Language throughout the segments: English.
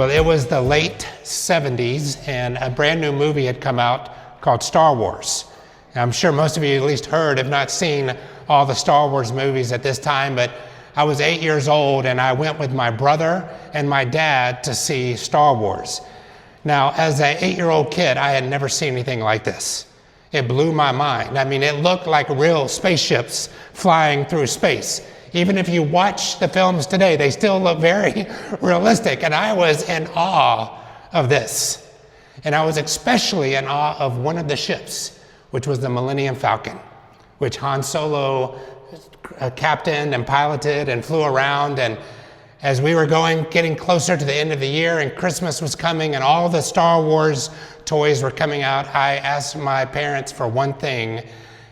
Well, it was the late 70s, and a brand new movie had come out called Star Wars. I'm sure most of you at least heard, if not seen, all the Star Wars movies at this time, but I was 8 years old, and I went with my brother and my dad to see Star Wars. Now, as an 8-year-old kid, I had never seen anything like this. It blew my mind. I mean, it looked like real spaceships flying through space. Even if you watch the films today, they still look very realistic. And I was in awe of this. And I was especially in awe of one of the ships, which was the Millennium Falcon, which Han Solo captained and piloted and flew around. And as we were getting closer to the end of the year and Christmas was coming and all the Star Wars toys were coming out, I asked my parents for one thing,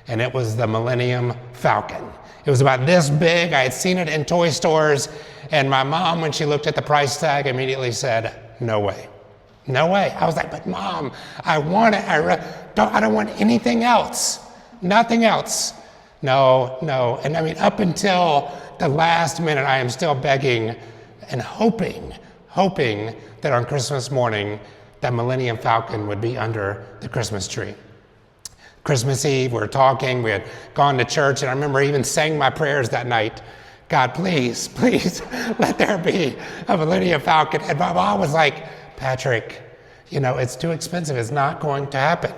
and it was the Millennium Falcon. It was about this big. I had seen it in toy stores, and my mom, when she looked at the price tag, immediately said, "No way. No way." I was like, "But Mom, I want it. I don't want anything else. Nothing else." No. And I mean, up until the last minute, I am still begging and hoping that on Christmas morning, that Millennium Falcon would be under the Christmas tree. Christmas Eve, we were talking, we had gone to church, and I remember even saying my prayers that night. God, please, let there be a Millennium Falcon. And my mom was like, "Patrick, it's too expensive. It's not going to happen."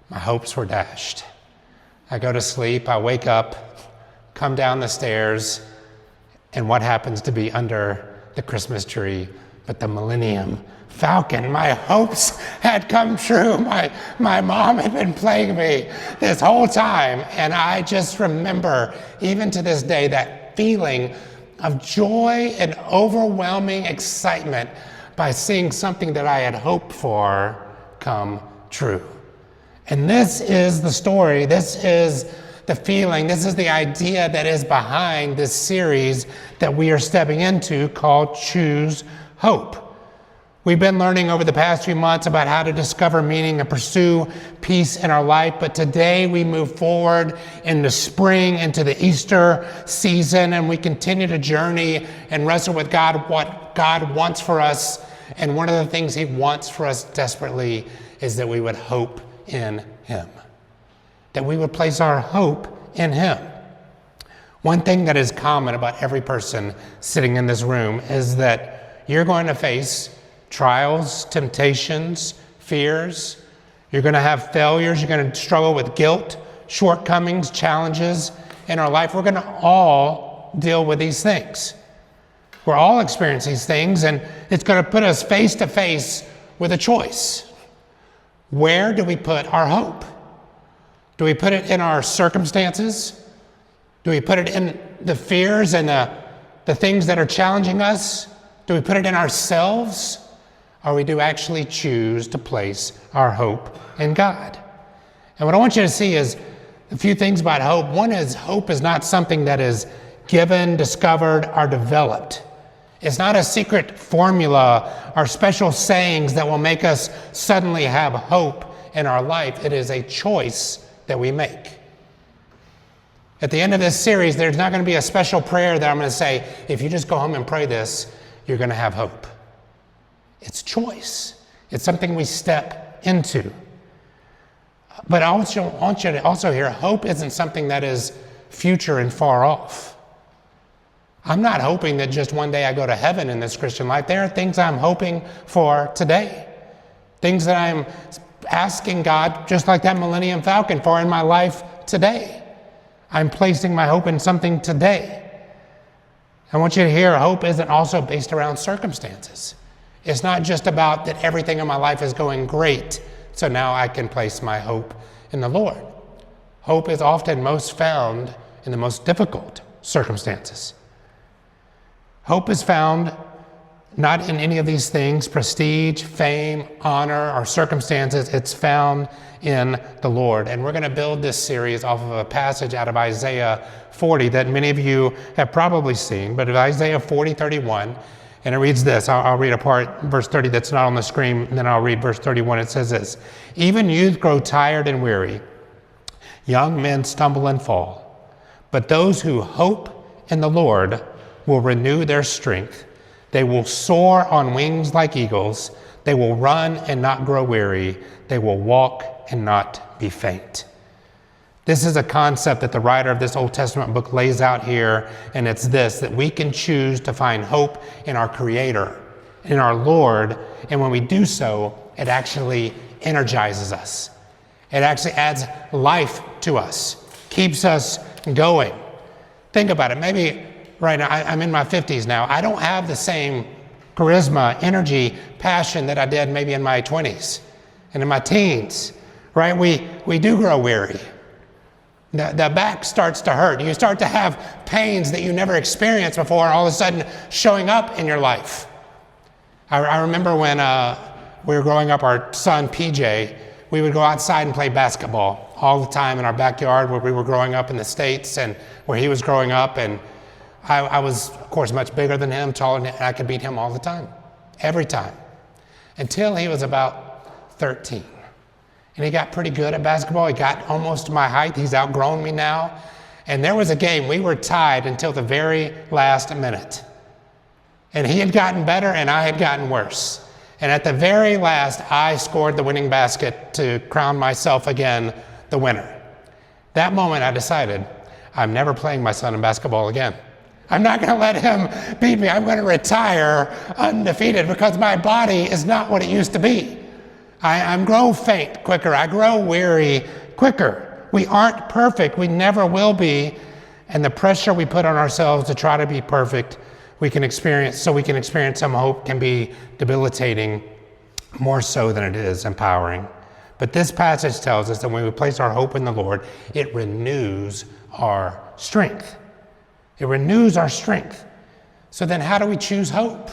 My hopes were dashed. I go to sleep, I wake up, come down the stairs, and what happens to be under the Christmas tree but the Millennium Falcon? My hopes had come true. My mom had been playing me this whole time, and I just remember, even to this day, that feeling of joy and overwhelming excitement by seeing something that I had hoped for come true. And this is the story, this is the feeling, this is the idea that is behind this series that we are stepping into called Choose Hope. We've been learning over the past few months about how to discover meaning and pursue peace in our life, but today we move forward into spring, into the Easter season, and we continue to journey and wrestle with God, what God wants for us. And one of the things He wants for us desperately is that we would hope in Him, that we would place our hope in Him. One thing that is common about every person sitting in this room is that you're going to face trials, temptations, fears. You're going to have failures. You're going to struggle with guilt, shortcomings, challenges in our life. We're going to all deal with these things. We're all experiencing these things, and it's going to put us face to face with a choice. Where do we put our hope? Do we put it in our circumstances? Do we put it in the fears and the things that are challenging us? Do we put it in ourselves? Or we do actually choose to place our hope in God? And what I want you to see is a few things about hope. One is hope is not something that is given, discovered, or developed. It's not a secret formula or special sayings that will make us suddenly have hope in our life. It is a choice that we make. At the end of this series, there's not going to be a special prayer that I'm going to say, if you just go home and pray this, you're going to have hope. It's choice. It's something we step into. But I want you to also hear, hope isn't something that is future and far off. I'm not hoping that just one day I go to heaven in this Christian life. There are things I'm hoping for today. Things that I'm asking God, just like that Millennium Falcon, for in my life today. I'm placing my hope in something today. I want you to hear, hope isn't also based around circumstances. It's not just about that everything in my life is going great, so now I can place my hope in the Lord. Hope is often most found in the most difficult circumstances. Hope is found not in any of these things, prestige, fame, honor, or circumstances. It's found in the Lord. And we're going to build this series off of a passage out of Isaiah 40 that many of you have probably seen, but Isaiah 40:31. And it reads this. I'll read a part, verse 30, that's not on the screen, and then I'll read verse 31. It says this: "Even youth grow tired and weary. Young men stumble and fall. But those who hope in the Lord will renew their strength. They will soar on wings like eagles. They will run and not grow weary. They will walk and not be faint. This is a concept that the writer of this Old Testament book lays out here, and it's this, that we can choose to find hope in our Creator, in our Lord, and when we do so, it actually energizes us. It actually adds life to us, keeps us going. Think about it. Maybe right now, I'm in my 50s now. I don't have the same charisma, energy, passion that I did maybe in my 20s and in my teens, right? We do grow weary. The back starts to hurt. You start to have pains that you never experienced before, all of a sudden showing up in your life. I remember when we were growing up, our son PJ, we would go outside and play basketball all the time in our backyard where we were growing up in the States and where he was growing up. And I was, of course, much bigger than him, taller than him, and I could beat him all the time, every time, until he was about 13. And he got pretty good at basketball. He got almost to my height. He's outgrown me now. And there was a game, we were tied until the very last minute. And he had gotten better and I had gotten worse. And at the very last, I scored the winning basket to crown myself again the winner. That moment I decided, I'm never playing my son in basketball again. I'm not going to let him beat me. I'm going to retire undefeated because my body is not what it used to be. I grow faint quicker. I grow weary quicker. We aren't perfect. We never will be. And the pressure we put on ourselves to try to be perfect, we can experience some hope, can be debilitating, more so than it is empowering. But this passage tells us that when we place our hope in the Lord, it renews our strength. It renews our strength. So then how do we choose hope?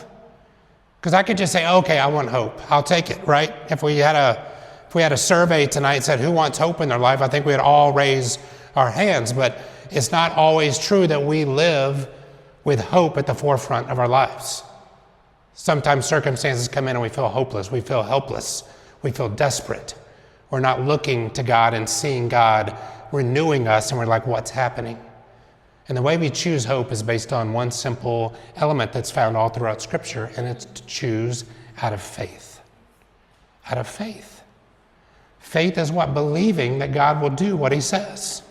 Because I could just say, okay, I want hope. I'll take it, right? If we had a survey tonight that said who wants hope in their life, I think we'd all raise our hands. But it's not always true that we live with hope at the forefront of our lives. Sometimes circumstances come in and we feel hopeless, we feel helpless, we feel desperate. We're not looking to God and seeing God renewing us, and we're like, what's happening? And the way we choose hope is based on one simple element that's found all throughout Scripture, and it's to choose out of faith. Out of faith. Faith is what? Believing that God will do what He says.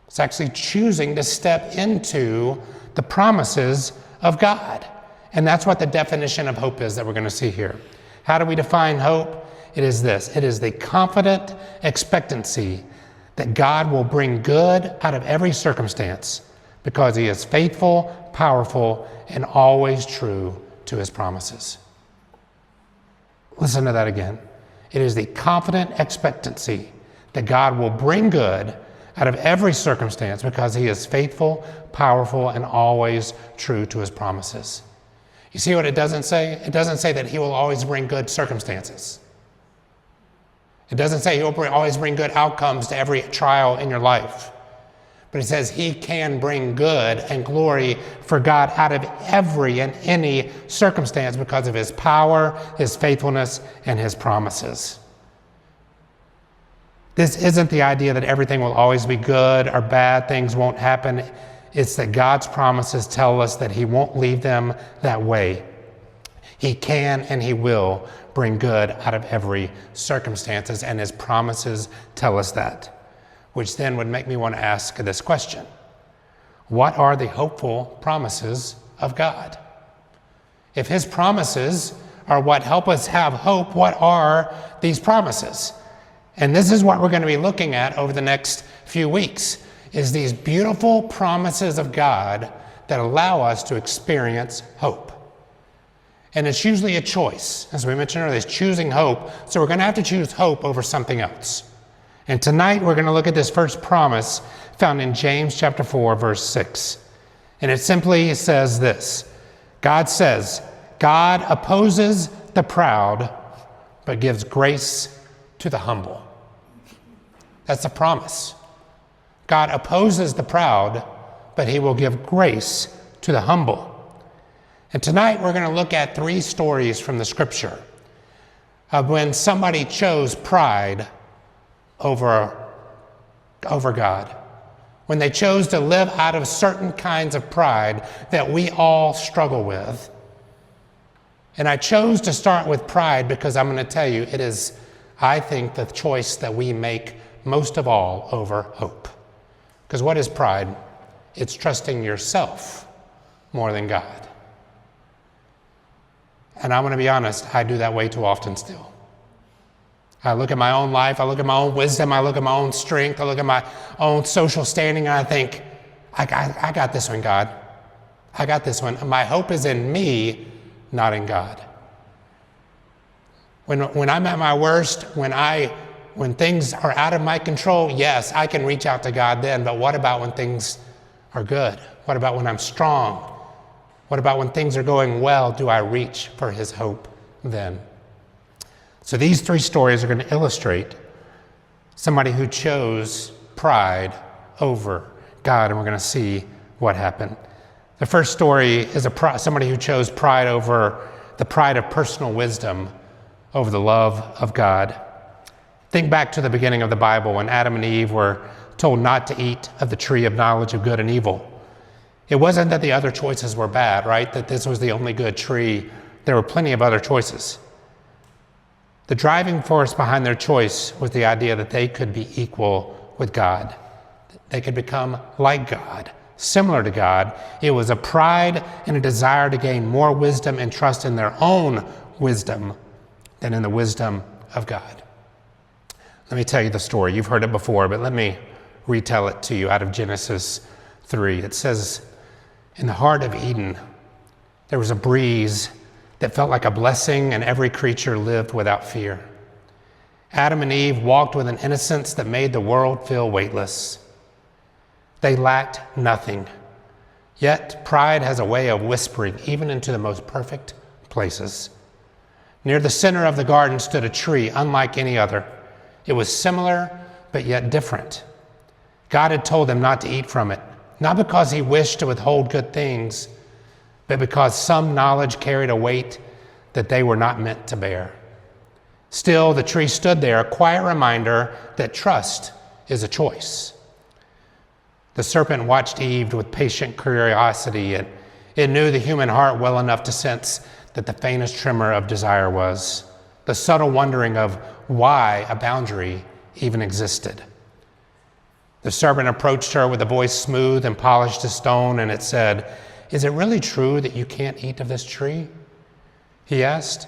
It's actually choosing to step into the promises of God. And that's what the definition of hope is that we're going to see here. How do we define hope? It is this. It is the confident expectancy that God will bring good out of every circumstance because He is faithful, powerful, and always true to His promises. Listen to that again. It is the confident expectancy that God will bring good out of every circumstance because He is faithful, powerful, and always true to His promises. You see what it doesn't say? It doesn't say that He will always bring good circumstances. It doesn't say He will always bring good outcomes to every trial in your life. But it says He can bring good and glory for God out of every and any circumstance because of His power, His faithfulness, and His promises. This isn't the idea that everything will always be good or bad things won't happen. It's that God's promises tell us that He won't leave them that way. He can and He will bring good out of every circumstances, and His promises tell us that. Which then would make me want to ask this question. What are the hopeful promises of God? If His promises are what help us have hope, what are these promises? And this is what we're going to be looking at over the next few weeks, is these beautiful promises of God that allow us to experience hope. And it's usually a choice. As we mentioned earlier, it's choosing hope. So we're going to have to choose hope over something else. And tonight we're going to look at this first promise found in James chapter 4, verse 6. And it simply says this. God says, God opposes the proud, but gives grace to the humble. That's a promise. God opposes the proud, but He will give grace to the humble. And tonight we're going to look at 3 stories from the Scripture of when somebody chose pride over God. When they chose to live out of certain kinds of pride that we all struggle with. And I chose to start with pride because I'm going to tell you, it is, I think, the choice that we make most of all over hope. Because what is pride? It's trusting yourself more than God. And I'm going to be honest, I do that way too often still. I look at my own life, I look at my own wisdom, I look at my own strength, I look at my own social standing, and I think, I got this one, God. I got this one. My hope is in me, not in God. When I'm at my worst, when things are out of my control, yes, I can reach out to God then, but what about when things are good? What about when I'm strong? What about when things are going well? Do I reach for his hope then? So these three stories are going to illustrate somebody who chose pride over God, and we're going to see what happened. The first story is somebody who chose pride over the pride of personal wisdom over the love of God. Think back to the beginning of the Bible when Adam and Eve were told not to eat of the tree of knowledge of good and evil. It wasn't that the other choices were bad, right? That this was the only good tree. There were plenty of other choices. The driving force behind their choice was the idea that they could be equal with God. They could become like God, similar to God. It was a pride and a desire to gain more wisdom and trust in their own wisdom than in the wisdom of God. Let me tell you the story. You've heard it before, but let me retell it to you out of Genesis 3. It says, in the heart of Eden, there was a breeze that felt like a blessing, and every creature lived without fear. Adam and Eve walked with an innocence that made the world feel weightless. They lacked nothing. Yet pride has a way of whispering even into the most perfect places. Near the center of the garden stood a tree unlike any other. It was similar, but yet different. God had told them not to eat from it, not because he wished to withhold good things, but because some knowledge carried a weight that they were not meant to bear. Still, the tree stood there, a quiet reminder that trust is a choice. The serpent watched Eve with patient curiosity, and it knew the human heart well enough to sense that the faintest tremor of desire was, the subtle wondering of why a boundary even existed. The serpent approached her with a voice smooth and polished as stone, and it said, "Is it really true that you can't eat of this tree?" he asked.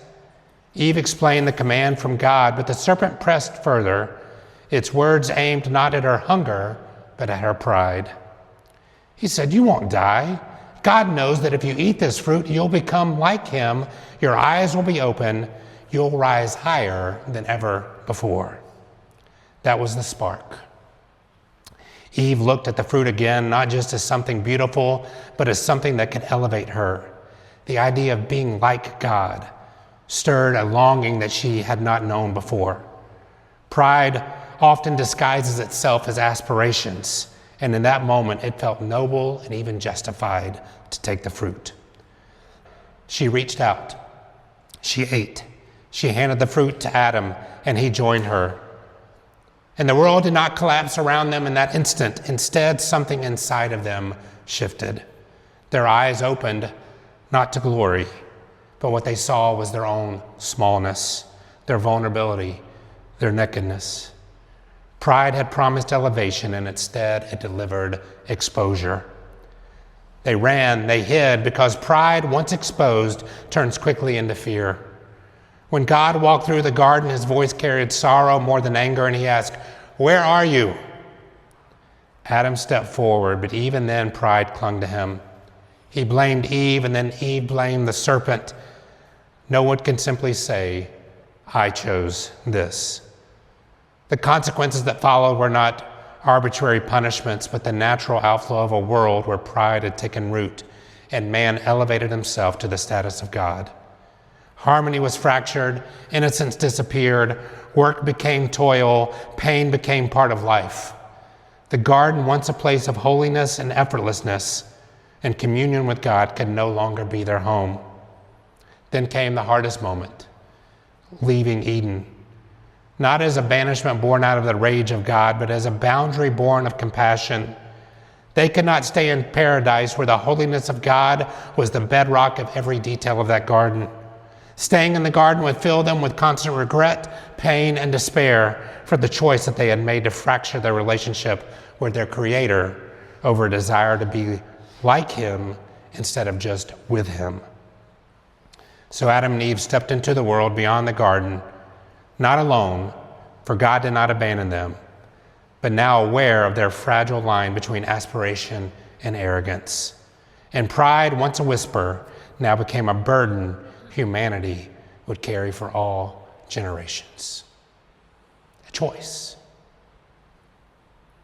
Eve explained the command from God, but the serpent pressed further, its words aimed not at her hunger, but at her pride. He said, "You won't die. God knows that if you eat this fruit, you'll become like him. Your eyes will be open. You'll rise higher than ever before." That was the spark. Eve looked at the fruit again, not just as something beautiful, but as something that could elevate her. The idea of being like God stirred a longing that she had not known before. Pride often disguises itself as aspirations, and in that moment it felt noble and even justified to take the fruit. She reached out. She ate. She handed the fruit to Adam, and he joined her. And the world did not collapse around them in that instant. Instead, something inside of them shifted. Their eyes opened, not to glory, but what they saw was their own smallness, their vulnerability, their nakedness. Pride had promised elevation, and instead it delivered exposure. They ran, they hid, because pride, once exposed, turns quickly into fear. When God walked through the garden, his voice carried sorrow more than anger, and he asked, "Where are you?" Adam stepped forward, but even then pride clung to him. He blamed Eve, and then Eve blamed the serpent. No one can simply say, "I chose this." The consequences that followed were not arbitrary punishments, but the natural outflow of a world where pride had taken root and man elevated himself to the status of God. Harmony was fractured, innocence disappeared, work became toil, pain became part of life. The garden, once a place of holiness and effortlessness and communion with God, could no longer be their home. Then came the hardest moment, leaving Eden. Not as a banishment born out of the rage of God, but as a boundary born of compassion. They could not stay in paradise where the holiness of God was the bedrock of every detail of that garden. Staying in the garden would fill them with constant regret, pain, and despair for the choice that they had made to fracture their relationship with their Creator over a desire to be like Him instead of just with Him. So Adam and Eve stepped into the world beyond the garden, not alone, for God did not abandon them, but now aware of their fragile line between aspiration and arrogance. And pride, once a whisper, now became a burden humanity would carry for all generations. A choice.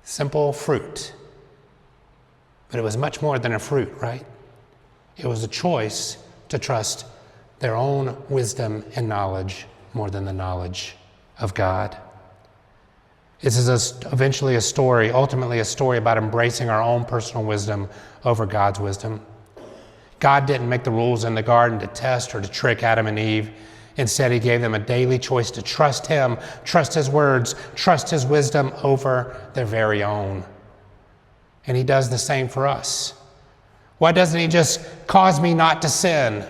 Simple fruit. But it was much more than a fruit, right? It was a choice to trust their own wisdom and knowledge more than the knowledge of God. This is ultimately a story about embracing our own personal wisdom over God's wisdom. God didn't make the rules in the garden to test or to trick Adam and Eve. Instead, He gave them a daily choice to trust Him, trust His words, trust His wisdom over their very own. And He does the same for us. Why doesn't He just cause me not to sin,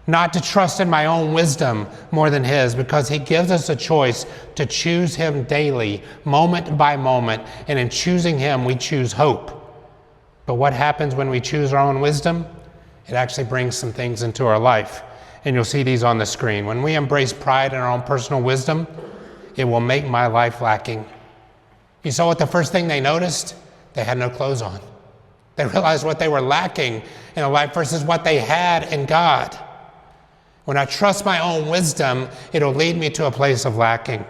not to trust in my own wisdom more than His? Because He gives us a choice to choose Him daily, moment by moment. And in choosing Him, we choose hope. But what happens when we choose our own wisdom? It actually brings some things into our life. And you'll see these on the screen. When we embrace pride in our own personal wisdom, it will make my life lacking. You saw what the first thing they noticed? They had no clothes on. They realized what they were lacking in a life versus what they had in God. When I trust my own wisdom, it'll lead me to a place of lacking.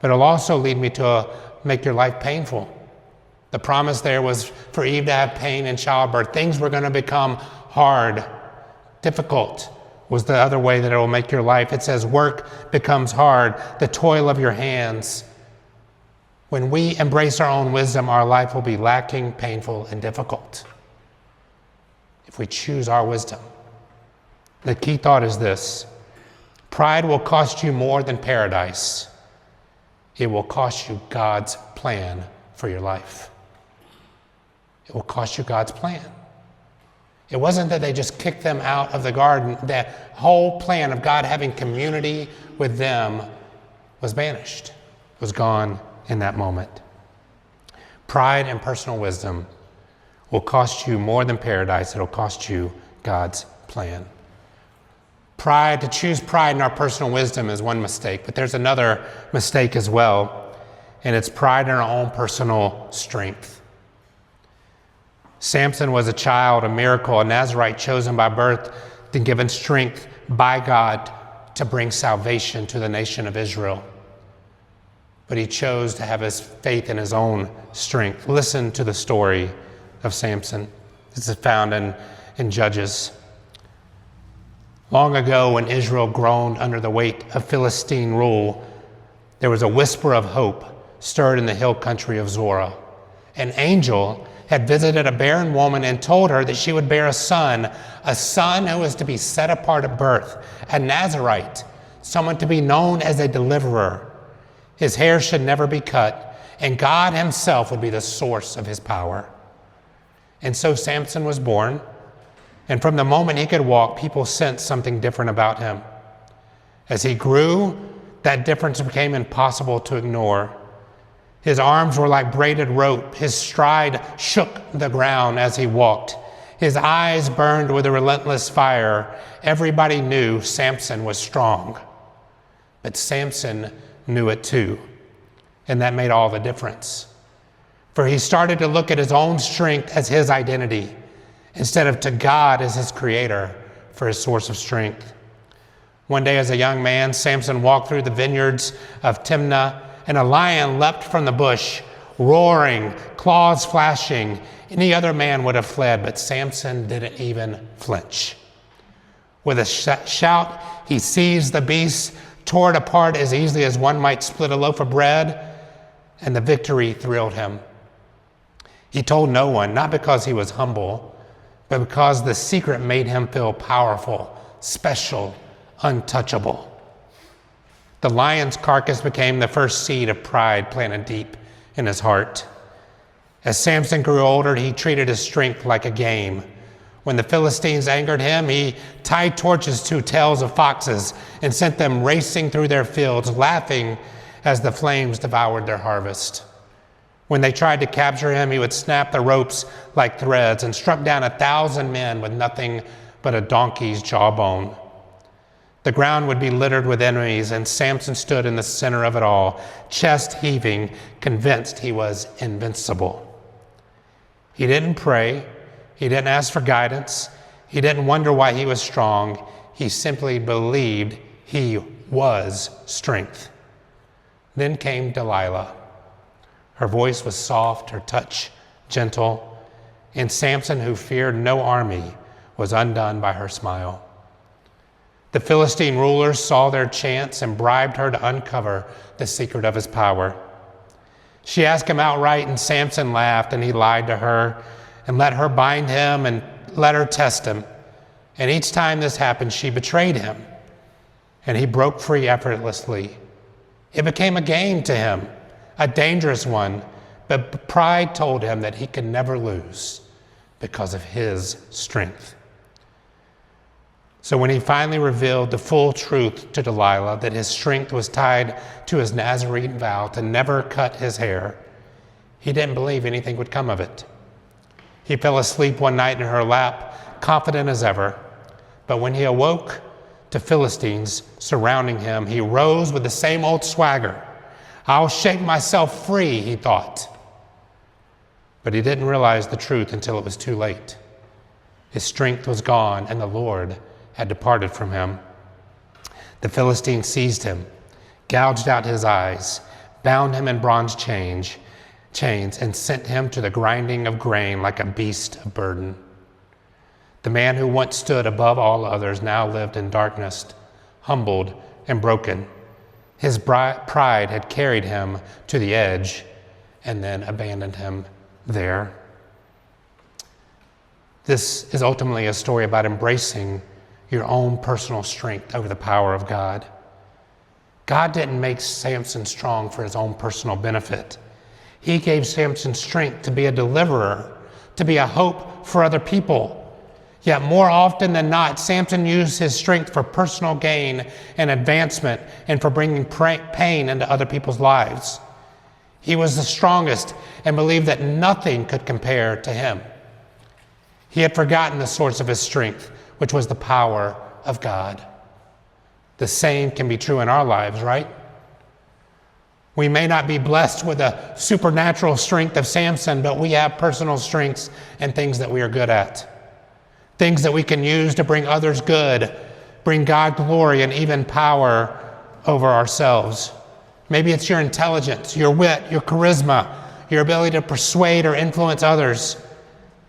But it'll also lead me to make your life painful. The promise there was for Eve to have pain in childbirth. Things were going to become hard, difficult was the other way that it will make your life. It says work becomes hard, the toil of your hands. When we embrace our own wisdom, our life will be lacking, painful, and difficult. If we choose our wisdom. The key thought is this: pride will cost you more than paradise. It will cost you God's plan for your life. It will cost you God's plan. It wasn't that they just kicked them out of the garden. The whole plan of God having community with them was banished, was gone in that moment. Pride and personal wisdom will cost you more than paradise. It'll cost you God's plan. Pride, to choose pride in our personal wisdom is one mistake, but there's another mistake as well, and it's pride in our own personal strength. Samson was a child, a miracle, a Nazarite chosen by birth and given strength by God to bring salvation to the nation of Israel. But he chose to have his faith in his own strength. Listen to the story of Samson. This is found in Judges. Long ago, when Israel groaned under the weight of Philistine rule, there was a whisper of hope stirred in the hill country of Zorah. An angel had visited a barren woman and told her that she would bear a son who was to be set apart at birth, a Nazarite, someone to be known as a deliverer. His hair should never be cut, and God Himself would be the source of his power. And so Samson was born, and from the moment he could walk, people sensed something different about him. As he grew, that difference became impossible to ignore. His arms were like braided rope. His stride shook the ground as he walked. His eyes burned with a relentless fire. Everybody knew Samson was strong. But Samson knew it too. And that made all the difference. For he started to look at his own strength as his identity, instead of to God as his creator for his source of strength. One day as a young man, Samson walked through the vineyards of Timnah, and a lion leapt from the bush, roaring, claws flashing. Any other man would have fled, but Samson didn't even flinch. With a shout, he seized the beast, tore it apart as easily as one might split a loaf of bread, and the victory thrilled him. He told no one, not because he was humble, but because the secret made him feel powerful, special, untouchable. The lion's carcass became the first seed of pride planted deep in his heart. As Samson grew older, he treated his strength like a game, When the Philistines angered him, he tied torches to tails of foxes and sent them racing through their fields, laughing as the flames devoured their harvest. When they tried to capture him, he would snap the ropes like threads and struck down 1,000 men with nothing but a donkey's jawbone. The ground would be littered with enemies, and Samson stood in the center of it all, chest heaving, convinced he was invincible. He didn't pray. He didn't ask for guidance. He didn't wonder why he was strong. He simply believed he was strength. Then came Delilah. Her voice was soft, her touch gentle, and Samson, who feared no army, was undone by her smile. The Philistine rulers saw their chance and bribed her to uncover the secret of his power. She asked him outright, and Samson laughed, and he lied to her and let her bind him and let her test him. And each time this happened, she betrayed him, and he broke free effortlessly. It became a game to him, a dangerous one, but pride told him that he could never lose because of his strength. So when he finally revealed the full truth to Delilah, that his strength was tied to his Nazarene vow to never cut his hair, he didn't believe anything would come of it. He fell asleep one night in her lap, confident as ever. But when he awoke to Philistines surrounding him, he rose with the same old swagger. I'll shake myself free, he thought. But he didn't realize the truth until it was too late. His strength was gone, and the Lord had departed from him. The Philistines seized him, gouged out his eyes, bound him in bronze chains, and sent him to the grinding of grain like a beast of burden. The man who once stood above all others now lived in darkness, humbled and broken. His pride had carried him to the edge and then abandoned him there. This is ultimately a story about embracing your own personal strength over the power of God. God didn't make Samson strong for his own personal benefit. He gave Samson strength to be a deliverer, to be a hope for other people. Yet more often than not, Samson used his strength for personal gain and advancement and for bringing pain into other people's lives. He was the strongest and believed that nothing could compare to him. He had forgotten the source of his strength, which was the power of God. The same can be true in our lives, right? We may not be blessed with the supernatural strength of Samson, but we have personal strengths and things that we are good at. Things that we can use to bring others good, bring God glory, and even power over ourselves. Maybe it's your intelligence, your wit, your charisma, your ability to persuade or influence others.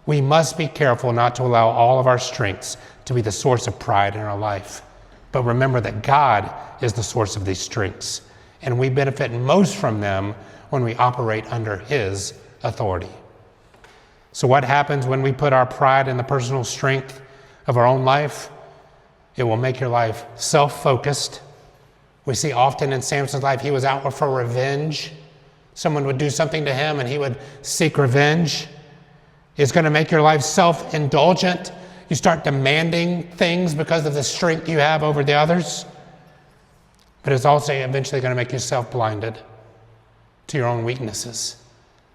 We must be careful not to allow all of our strengths to be the source of pride in our life. But remember that God is the source of these strengths, and we benefit most from them when we operate under His authority. So what happens when we put our pride in the personal strength of our own life? It will make your life self-focused. We see often in Samson's life, he was out for revenge. Someone would do something to him and he would seek revenge. It's going to make your life self-indulgent. You start demanding things because of the strength you have over the others. But it's also eventually going to make you self-blinded to your own weaknesses,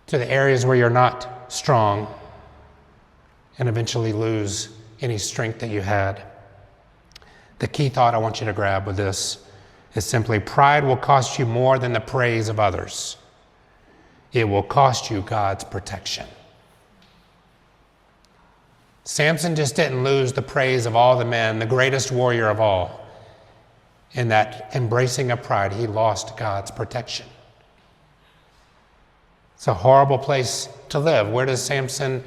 to the areas where you're not strong, and eventually lose any strength that you had. The key thought I want you to grab with this is simply, pride will cost you more than the praise of others. It will cost you God's protection. Samson just didn't lose the praise of all the men, the greatest warrior of all. In that embracing of pride, he lost God's protection. It's a horrible place to live. Where does Samson,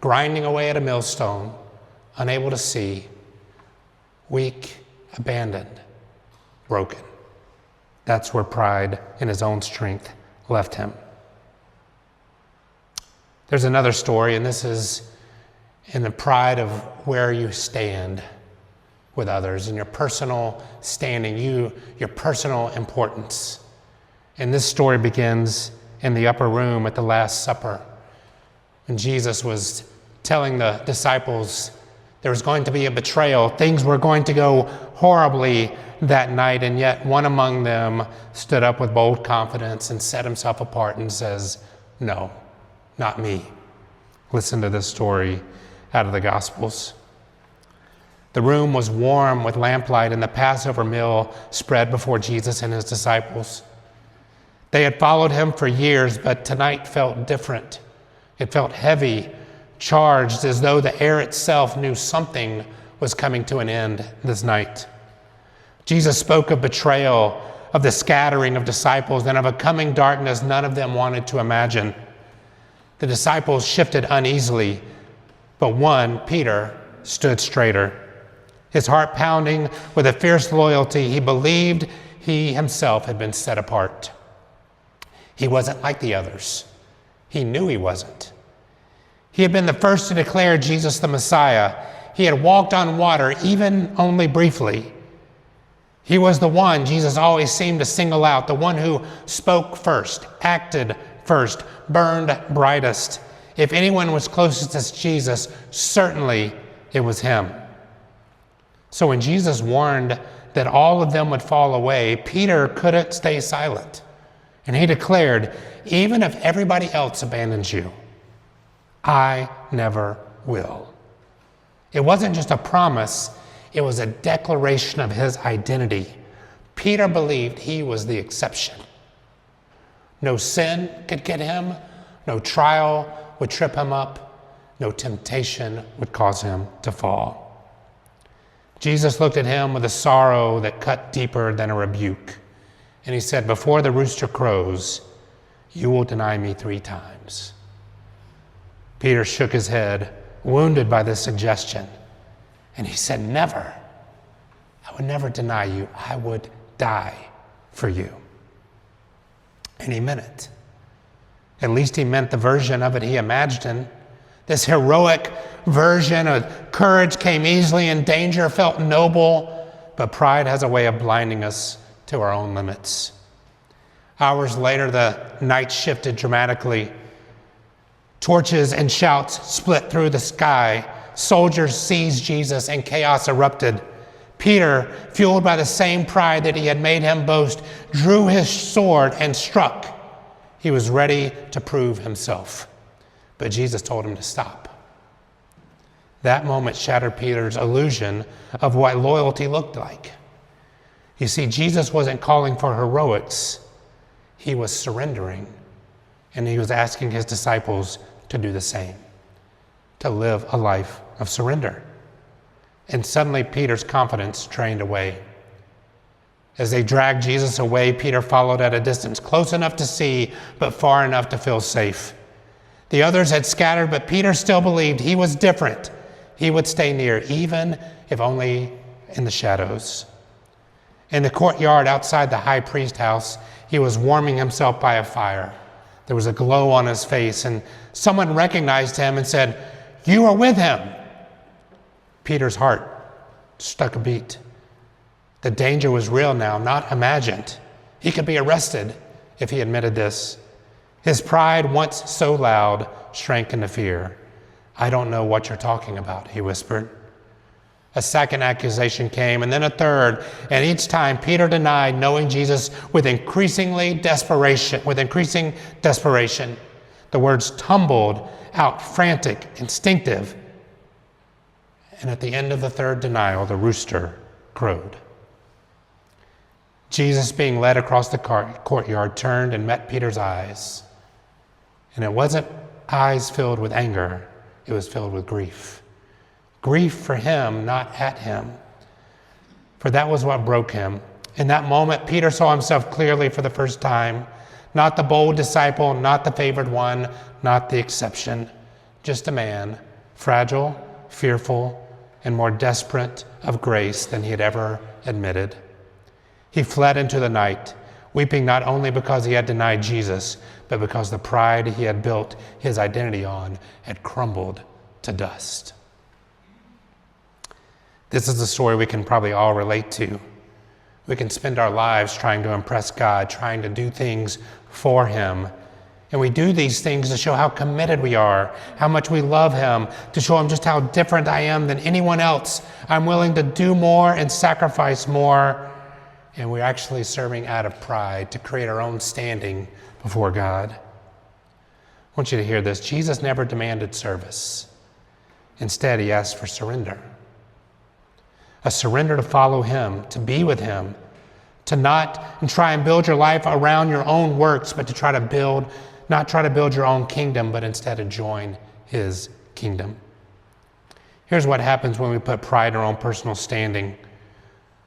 grinding away at a millstone, unable to see, weak, abandoned, broken? That's where pride in his own strength left him. There's another story, and this is in the pride of where you stand with others, in your personal standing, your personal importance. And this story begins in the upper room at the Last Supper, when Jesus was telling the disciples There was going to be a betrayal. Things were going to go horribly that night, and yet one among them stood up with bold confidence and set himself apart and says, "No, not me." Listen to this story out of the Gospels. The room was warm with lamplight, and the Passover meal spread before Jesus and his disciples. They had followed him for years, but tonight felt different. It felt heavy, charged, as though the air itself knew something was coming to an end this night. Jesus spoke of betrayal, of the scattering of disciples, and of a coming darkness none of them wanted to imagine. The disciples shifted uneasily, but one, Peter, stood straighter. His heart pounding with a fierce loyalty, he believed he himself had been set apart. He wasn't like the others. He knew he wasn't. He had been the first to declare Jesus the Messiah. He had walked on water, even only briefly. He was the one Jesus always seemed to single out, the one who spoke first, acted first, burned brightest. If anyone was closest to Jesus, certainly it was him. So when Jesus warned that all of them would fall away, Peter couldn't stay silent. And he declared, "Even if everybody else abandons you, I never will." It wasn't just a promise, it was a declaration of his identity. Peter believed he was the exception. No sin could get him, no trial would trip him up, no temptation would cause him to fall. Jesus looked at him with a sorrow that cut deeper than a rebuke. And he said, "Before the rooster crows, you will deny me 3 times. Peter shook his head, wounded by this suggestion. And he said, "Never. I would never deny you. I would die for you." And he meant it. At least he meant the version of it he imagined. This heroic version of courage came easily and danger felt noble, but pride has a way of blinding us to our own limits. Hours later, the night shifted dramatically. Torches and shouts split through the sky. Soldiers seized Jesus and chaos erupted. Peter, fueled by the same pride that he had made him boast, drew his sword and struck. He was ready to prove himself, but Jesus told him to stop. That moment shattered Peter's illusion of what loyalty looked like. You see, Jesus wasn't calling for heroics. He was surrendering, and he was asking his disciples to do the same, to live a life of surrender. And suddenly Peter's confidence drained away. As they dragged Jesus away, Peter followed at a distance, close enough to see, but far enough to feel safe. The others had scattered, but Peter still believed he was different. He would stay near, even if only in the shadows. In the courtyard outside the high priest house, he was warming himself by a fire. There was a glow on his face, and someone recognized him and said, "You are with him." Peter's heart struck a beat. The danger was real now, not imagined. He could be arrested if he admitted this. His pride, once so loud, shrank into fear. "I don't know what you're talking about," he whispered. A second accusation came, and then a third, and each time Peter denied knowing Jesus with increasing desperation. The words tumbled out, frantic, instinctive. And at the end of the third denial, the rooster crowed. Jesus, being led across the courtyard, turned and met Peter's eyes. And it wasn't eyes filled with anger, it was filled with grief. Grief for him, not at him. For that was what broke him. In that moment, Peter saw himself clearly for the first time. Not the bold disciple, not the favored one, not the exception. Just a man, fragile, fearful, and more desperate of grace than he had ever admitted. He fled into the night, weeping not only because he had denied Jesus, but because the pride he had built his identity on had crumbled to dust. This is a story we can probably all relate to. We can spend our lives trying to impress God, trying to do things for him, And we do these things to show how committed we are, how much we love him, to show him just how different I am than anyone else. I'm willing to do more and sacrifice more. And we're actually serving out of pride to create our own standing before God. I want you to hear this. Jesus never demanded service. Instead, he asked for surrender. A surrender to follow him, to be with him, to not try and build your life around your own works, but to try to build, not try to build your own kingdom, but instead to join his kingdom. Here's what happens when we put pride in our own personal standing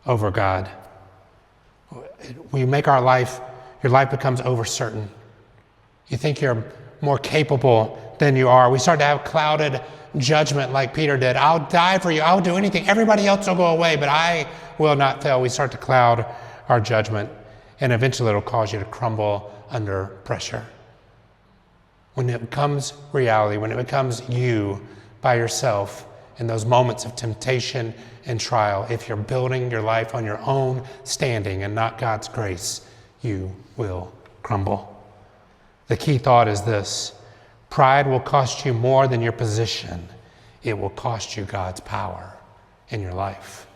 over God. We make your life becomes overcertain. You think you're more capable than you are. We start to have clouded judgment like Peter did. I'll die for you. I'll do anything. Everybody else will go away, but I will not fail. We start to cloud our judgment, and eventually it'll cause you to crumble under pressure. When it becomes reality, when it becomes you by yourself in those moments of temptation and trial, if you're building your life on your own standing and not God's grace, you will crumble. The key thought is this: pride will cost you more than your position. It will cost you God's power in your life.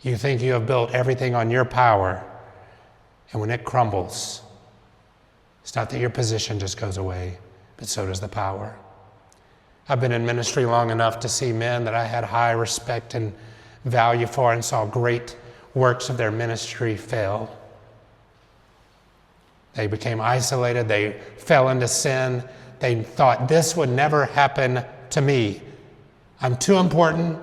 You think you have built everything on your power, and when it crumbles, it's not that your position just goes away, but so does the power. I've been in ministry long enough to see men that I had high respect and value for and saw great works of their ministry fail. They became isolated. They fell into sin. They thought, this would never happen to me. I'm too important.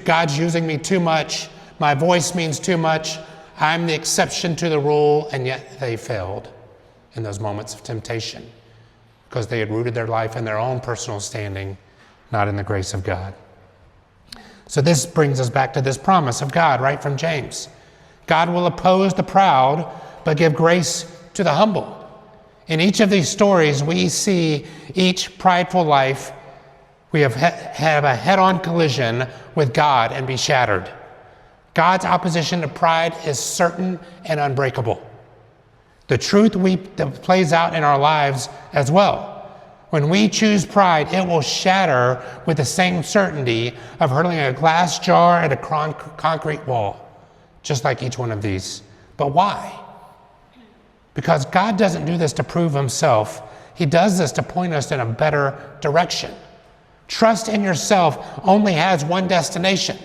God's using me too much. My voice means too much. I'm the exception to the rule. And yet they failed in those moments of temptation because they had rooted their life in their own personal standing, not in the grace of God. So this brings us back to this promise of God, right from James. God will oppose the proud, but give grace to the humble. In each of these stories, we see each prideful life, we have a head-on collision with God and be shattered. God's opposition to pride is certain and unbreakable. The truth that plays out in our lives as well. When we choose pride, it will shatter with the same certainty of hurling a glass jar at a concrete wall, just like each one of these. But why? Because God doesn't do this to prove himself. He does this to point us in a better direction. Trust in yourself only has one destination: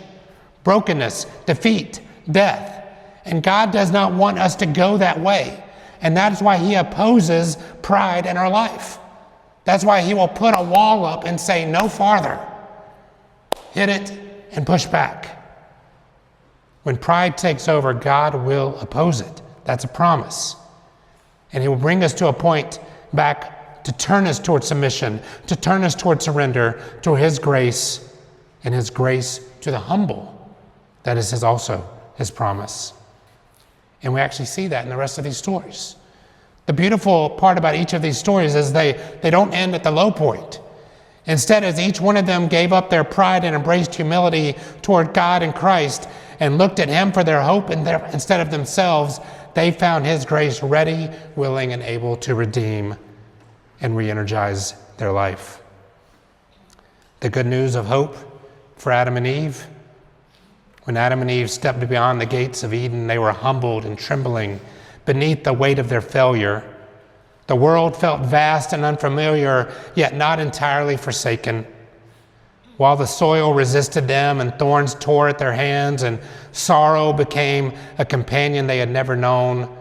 brokenness, defeat, death. And God does not want us to go that way. And that is why he opposes pride in our life. That's why he will put a wall up and say, no farther. Hit it and push back. When pride takes over, God will oppose it. That's a promise. And he will bring us to a point back to turn us towards submission, to turn us towards surrender, to his grace, and his grace to the humble. That is also his promise. And we actually see that in the rest of these stories. The beautiful part about each of these stories is they don't end at the low point. Instead, as each one of them gave up their pride and embraced humility toward God and Christ and looked at him for their hope instead of themselves, they found his grace ready, willing, and able to redeem and re-energize their life. The good news of hope for Adam and Eve: when Adam and Eve stepped beyond the gates of Eden, they were humbled and trembling beneath the weight of their failure. The world felt vast and unfamiliar, yet not entirely forsaken. While the soil resisted them and thorns tore at their hands and sorrow became a companion they had never known,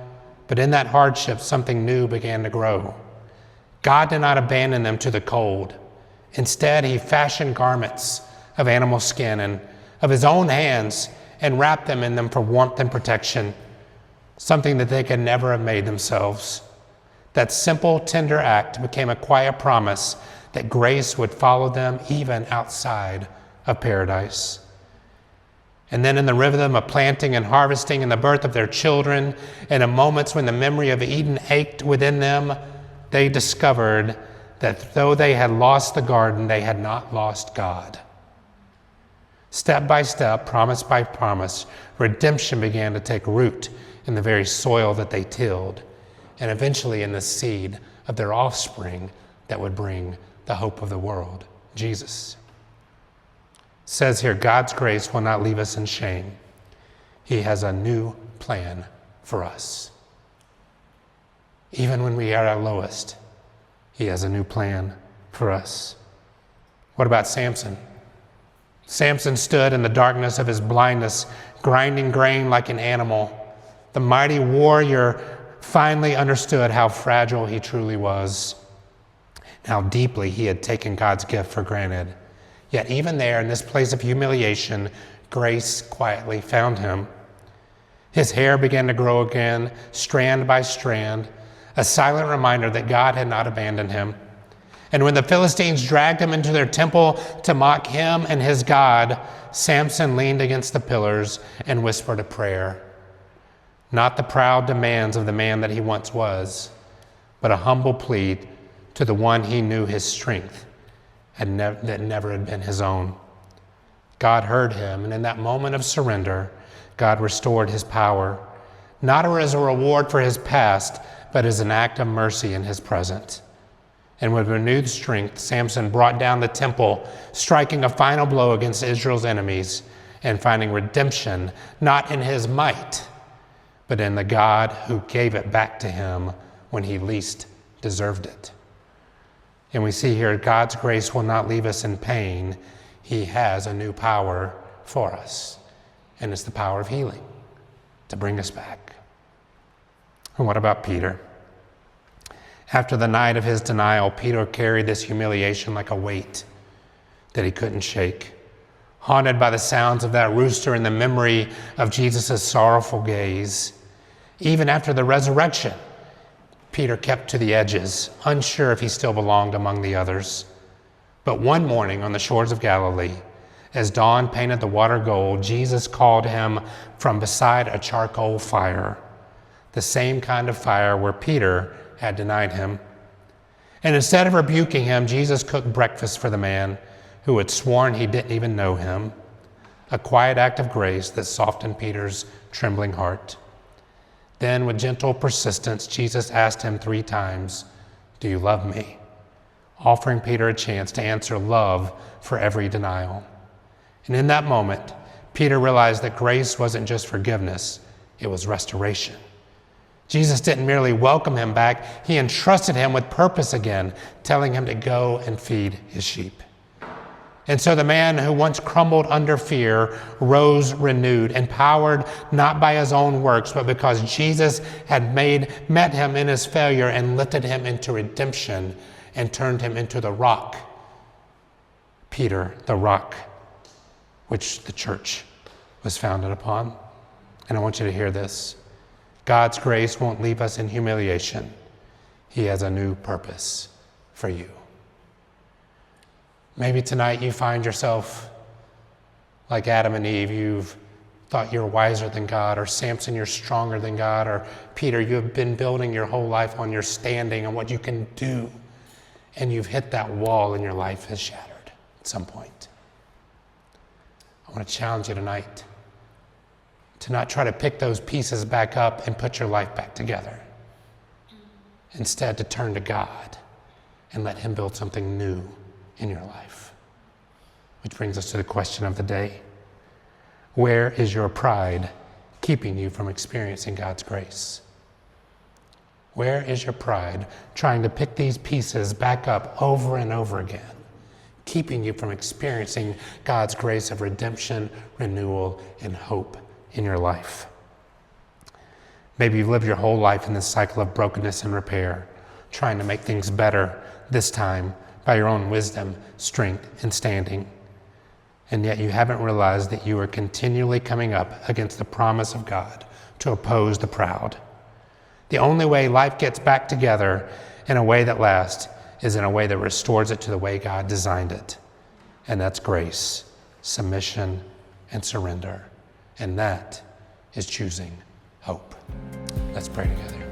but in that hardship, something new began to grow. God did not abandon them to the cold. Instead, he fashioned garments of animal skin and of his own hands and wrapped them in them for warmth and protection, something that they could never have made themselves. That simple, tender act became a quiet promise that grace would follow them even outside of paradise. And then in the rhythm of planting and harvesting and the birth of their children, and in moments when the memory of Eden ached within them, they discovered that though they had lost the garden, they had not lost God. Step by step, promise by promise, redemption began to take root in the very soil that they tilled, and eventually in the seed of their offspring that would bring the hope of the world, Jesus. It says here, God's grace will not leave us in shame. He has a new plan for us. Even when we are at our lowest, he has a new plan for us. What about Samson? Samson stood in the darkness of his blindness, grinding grain like an animal. The mighty warrior finally understood how fragile he truly was, how deeply he had taken God's gift for granted. Yet even there, in this place of humiliation, grace quietly found him. His hair began to grow again, strand by strand, a silent reminder that God had not abandoned him. And when the Philistines dragged him into their temple to mock him and his God, Samson leaned against the pillars and whispered a prayer. Not the proud demands of the man that he once was, but a humble plea to the one he knew his strength that never had been his own. God heard him, and in that moment of surrender, God restored his power, not as a reward for his past, but as an act of mercy in his present. And with renewed strength, Samson brought down the temple, striking a final blow against Israel's enemies and finding redemption, not in his might, but in the God who gave it back to him when he least deserved it. And we see here, God's grace will not leave us in pain. He has a new power for us, and it's the power of healing to bring us back. And what about Peter? After the night of his denial, Peter carried this humiliation like a weight that he couldn't shake. Haunted by the sounds of that rooster and the memory of Jesus' sorrowful gaze. Even after the resurrection, Peter kept to the edges, unsure if he still belonged among the others. But one morning on the shores of Galilee, as dawn painted the water gold, Jesus called him from beside a charcoal fire, the same kind of fire where Peter had denied him. And instead of rebuking him, Jesus cooked breakfast for the man who had sworn he didn't even know him, a quiet act of grace that softened Peter's trembling heart. Then, with gentle persistence, Jesus asked him 3 times, "Do you love me?" offering Peter a chance to answer love for every denial. And in that moment, Peter realized that grace wasn't just forgiveness, it was restoration. Jesus didn't merely welcome him back, he entrusted him with purpose again, telling him to go and feed his sheep. And so the man who once crumbled under fear rose renewed, empowered not by his own works, but because Jesus had met him in his failure and lifted him into redemption and turned him into the rock. Peter, the rock, which the church was founded upon. And I want you to hear this. God's grace won't leave us in humiliation. He has a new purpose for you. Maybe tonight you find yourself like Adam and Eve. You've thought you're wiser than God, or Samson, you're stronger than God, or Peter, you have been building your whole life on your standing and what you can do, and you've hit that wall and your life has shattered at some point. I want to challenge you tonight to not try to pick those pieces back up and put your life back together. Instead, to turn to God and let him build something new in your life. Which brings us to the question of the day. Where is your pride keeping you from experiencing God's grace? Where is your pride trying to pick these pieces back up over and over again, keeping you from experiencing God's grace of redemption, renewal, and hope in your life? Maybe you've lived your whole life in this cycle of brokenness and repair, trying to make things better, this time by your own wisdom, strength, and standing. And yet you haven't realized that you are continually coming up against the promise of God to oppose the proud. The only way life gets back together in a way that lasts is in a way that restores it to the way God designed it. And that's grace, submission, and surrender. And that is choosing hope. Let's pray together.